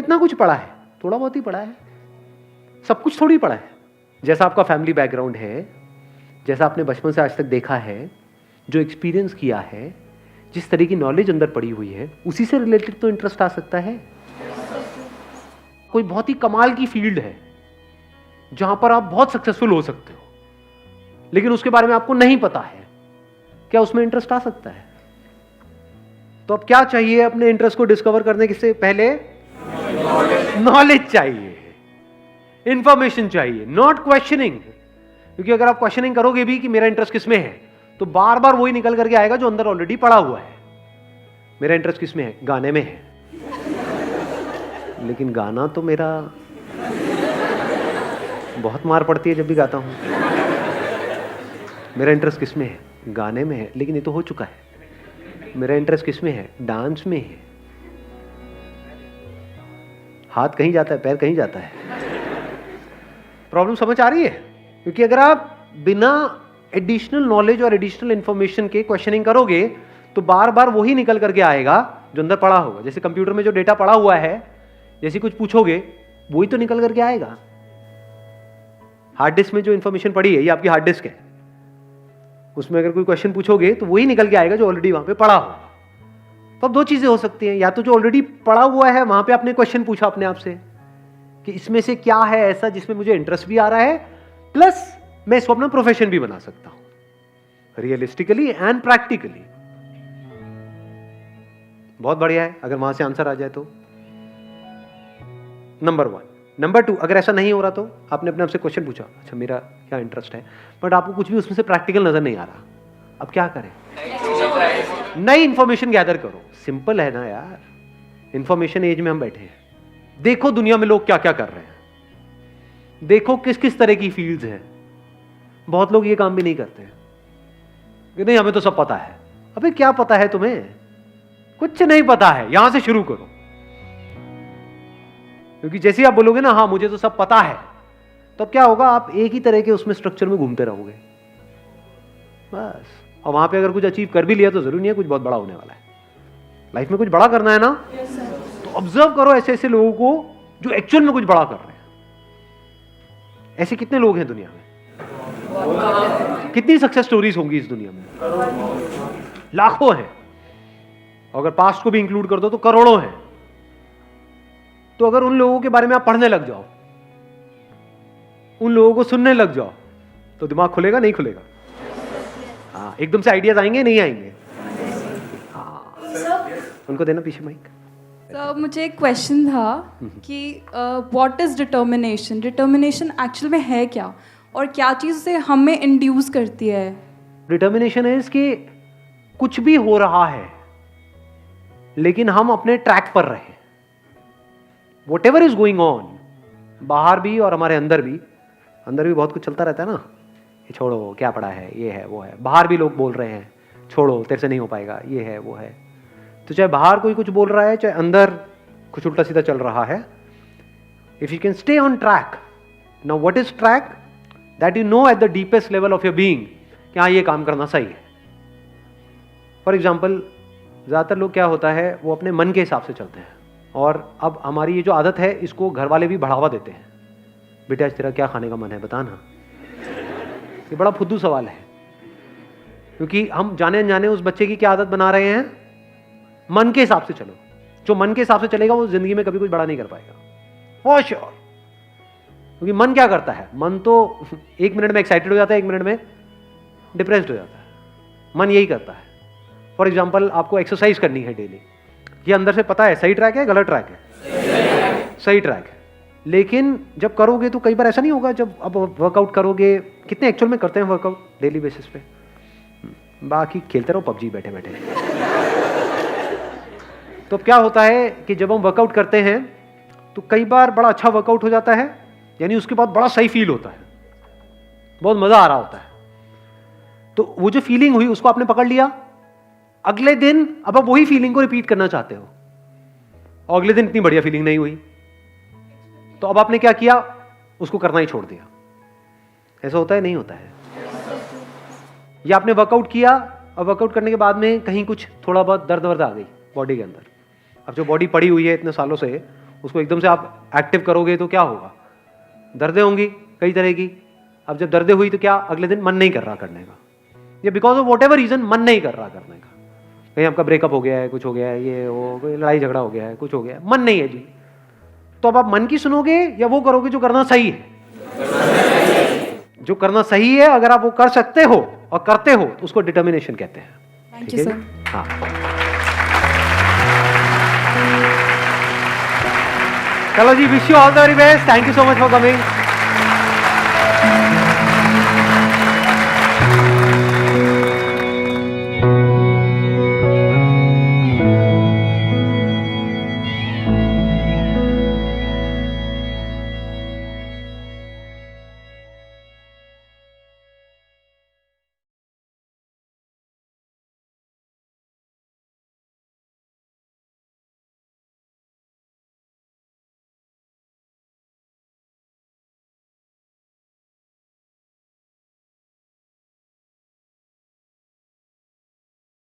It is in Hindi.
कितना कुछ पढ़ा है? थोड़ा बहुत ही पढ़ा है, सब कुछ थोड़ी पढ़ा है। जैसा आपका फैमिली बैकग्राउंड है, जैसा आपने बचपन से आज तक देखा है, जो एक्सपीरियंस किया है, जिस तरह की नॉलेज अंदर पड़ी हुई है, उसी से रिलेटेड तो इंटरेस्ट आ सकता है। कोई बहुत ही कमाल की फील्ड है जहां पर आप बहुत सक्सेसफुल हो सकते हो, लेकिन उसके बारे में आपको नहीं पता है, क्या उसमें इंटरेस्ट आ सकता है? तो अब क्या चाहिए अपने इंटरेस्ट को डिस्कवर करने से पहले? नॉलेज चाहिए, इंफॉर्मेशन चाहिए, नॉट क्वेश्चनिंग। क्योंकि अगर आप क्वेश्चनिंग करोगे भी कि मेरा इंटरेस्ट किसमें है, तो बार बार वही निकल करके आएगा जो अंदर ऑलरेडी पड़ा हुआ है। मेरा इंटरेस्ट किसमें है? गाने में है। लेकिन गाना तो मेरा बहुत मार पड़ती है जब भी गाता हूं। मेरा इंटरेस्ट किसमें है? गाने में है, लेकिन ये तो हो चुका है। मेरा इंटरेस्ट किसमें है? डांस में है। हाथ कहीं जाता है, पैर कहीं जाता है। प्रॉब्लम समझ आ रही है? क्योंकि अगर आप बिना एडिशनल नॉलेज और एडिशनल इंफॉर्मेशन के क्वेश्चनिंग करोगे तो बार बार वही निकल करके आएगा जो अंदर पड़ा होगा। जैसे कंप्यूटर में जो डेटा पड़ा हुआ है, जैसे कुछ पूछोगे वही तो निकल करके आएगा। हार्ड डिस्क में जो इंफॉर्मेशन पड़ी है, ये आपकी हार्ड डिस्क है, उसमें अगर कोई क्वेश्चन पूछोगे तो वही निकल के आएगा जो ऑलरेडी वहां पे पड़ा होगा। तो अब दो चीजें हो सकती हैं, या तो जो ऑलरेडी पड़ा हुआ है वहां पे आपने क्वेश्चन पूछा अपने आप से कि इसमें से क्या है ऐसा जिसमें मुझे इंटरेस्ट भी आ रहा है, प्लस मैं इसको अपना प्रोफेशन भी बना सकता हूं, रियलिस्टिकली एंड प्रैक्टिकली। बहुत बढ़िया है अगर वहां से आंसर आ जाए तो। नंबर 1। नंबर 2, अगर ऐसा नहीं हो रहा तो आपने अपने आप से क्वेश्चन पूछा, अच्छा मेरा क्या इंटरेस्ट है, बट आपको कुछ भी उसमें से प्रैक्टिकल नजर नहीं आ रहा, अब क्या करें? नई इंफॉर्मेशन गैदर करो। सिंपल है ना यार, इंफॉर्मेशन एज में हम बैठे हैं। देखो दुनिया में लोग क्या क्या कर रहे हैं, देखो किस किस तरह की फील्ड्स हैं। बहुत लोग ये काम भी नहीं करते हैं कि नहीं हमें तो सब पता है। अबे क्या पता है तुम्हें? कुछ नहीं पता है। यहां से शुरू करो, क्योंकि जैसे आप बोलोगे ना हाँ मुझे तो सब पता है, तो अब क्या होगा, आप एक ही तरह के उसमें स्ट्रक्चर में घूमते रहोगे बस। और वहां पे अगर कुछ अचीव कर भी लिया तो जरूरी नहीं है कुछ बहुत बड़ा होने वाला है। लाइफ में कुछ बड़ा करना है ना, तो ऑब्जर्व करो ऐसे ऐसे लोगों को जो एक्चुअल में कुछ बड़ा कर रहे हैं। ऐसे कितने लोग हैं दुनिया में? कितनी सक्सेस स्टोरीज होंगी इस दुनिया में? लाखों हैं। अगर पास्ट को भी इंक्लूड कर दो तो करोड़ों हैं। तो अगर उन लोगों के बारे में आप पढ़ने लग जाओ, उन लोगों को सुनने लग जाओ, तो दिमाग खुलेगा नहीं खुलेगा? हाँ, एकदम से आइडियाज आएंगे नहीं आएंगे? हाँ, उनको देना पीछे माइक। तो मुझे एक क्वेश्चन था कि what is determination? Determination actual में है क्या, और क्या चीज़ से हमें इंड्यूस करती है? डिटर्मिनेशन इज कि कुछ भी हो रहा है लेकिन हम अपने ट्रैक पर रहे। Whatever is going on, बाहर भी और हमारे अंदर भी बहुत कुछ चलता रहता है ना। ये छोड़ो क्या पड़ा है, ये है वो है। बाहर भी लोग बोल रहे हैं छोड़ो तेरे से नहीं हो पाएगा, ये है वो है। तो चाहे बाहर कोई कुछ बोल रहा है, चाहे अंदर कुछ उल्टा सीधा चल रहा है, if you can stay on track. Now what is track? That you know at the deepest level of your being कि हाँ ये काम करना सही है। फॉर एग्जाम्पल, ज्यादातर लोग क्या होता है वो अपने मन के हिसाब से चलते हैं, और अब हमारी ये जो आदत है इसको घर वाले भी बढ़ावा देते हैं। बेटा आज तेरा क्या खाने का मन है बता ना। ये बड़ा फुद्दू सवाल है, क्योंकि हम जाने अनजाने उस बच्चे की क्या आदत बना रहे हैं, मन के हिसाब से चलो। जो मन के हिसाब से चलेगा वो जिंदगी में कभी कुछ बड़ा नहीं कर पाएगा, फॉर श्योर। क्योंकि मन क्या करता है, मन तो 1 मिनट में एक्साइटेड हो जाता है, 1 मिनट में डिप्रेस्ड हो जाता है। मन यही करता है। फॉर एग्जाम्पल, आपको एक्सरसाइज करनी है डेली, ये अंदर से पता है सही ट्रैक है गलत ट्रैक है? सही ट्रैक है। लेकिन जब करोगे तो कई बार ऐसा नहीं होगा, जब अब वर्कआउट करोगे, कितने एक्चुअल में करते हैं वर्कआउट डेली बेसिस पे? बाकी खेलते रहो पबजी बैठे बैठे। तो क्या होता है कि जब हम वर्कआउट करते हैं तो कई बार बड़ा अच्छा वर्कआउट हो जाता है, यानी उसके बाद बड़ा सही फील होता है, बहुत मजा आ रहा होता है। तो वो जो फीलिंग हुई उसको आपने पकड़ लिया, अगले दिन अब आप वही फीलिंग को रिपीट करना चाहते हो, और अगले दिन इतनी बढ़िया फीलिंग नहीं हुई, तो अब आपने क्या किया, उसको करना ही छोड़ दिया। ऐसा होता है नहीं होता है? या आपने वर्कआउट किया और वर्कआउट करने के बाद में कहीं कुछ थोड़ा बहुत दर्द वर्द आ गई बॉडी के अंदर। अब जो बॉडी पड़ी हुई है इतने सालों से, उसको एकदम से आप एक्टिव करोगे तो क्या होगा, दर्दें होंगी कई तरह की। अब जब दर्दें हुई तो क्या अगले दिन मन नहीं कर रहा करने का, ये because of whatever reason मन नहीं कर रहा करने का। कहीं आपका ब्रेकअप हो गया है, कुछ हो गया है, ये वो कोई लड़ाई झगड़ा हो गया है, कुछ हो गया है, मन नहीं है जी। तो अब आप मन की सुनोगे या वो करोगे जो करना सही है? जो करना सही है अगर आप वो कर सकते हो और करते हो तो उसको डिटर्मिनेशन कहते हैं। Thank you sir. हाँ, चलो जी, wish you all the very best, thank you so much for coming.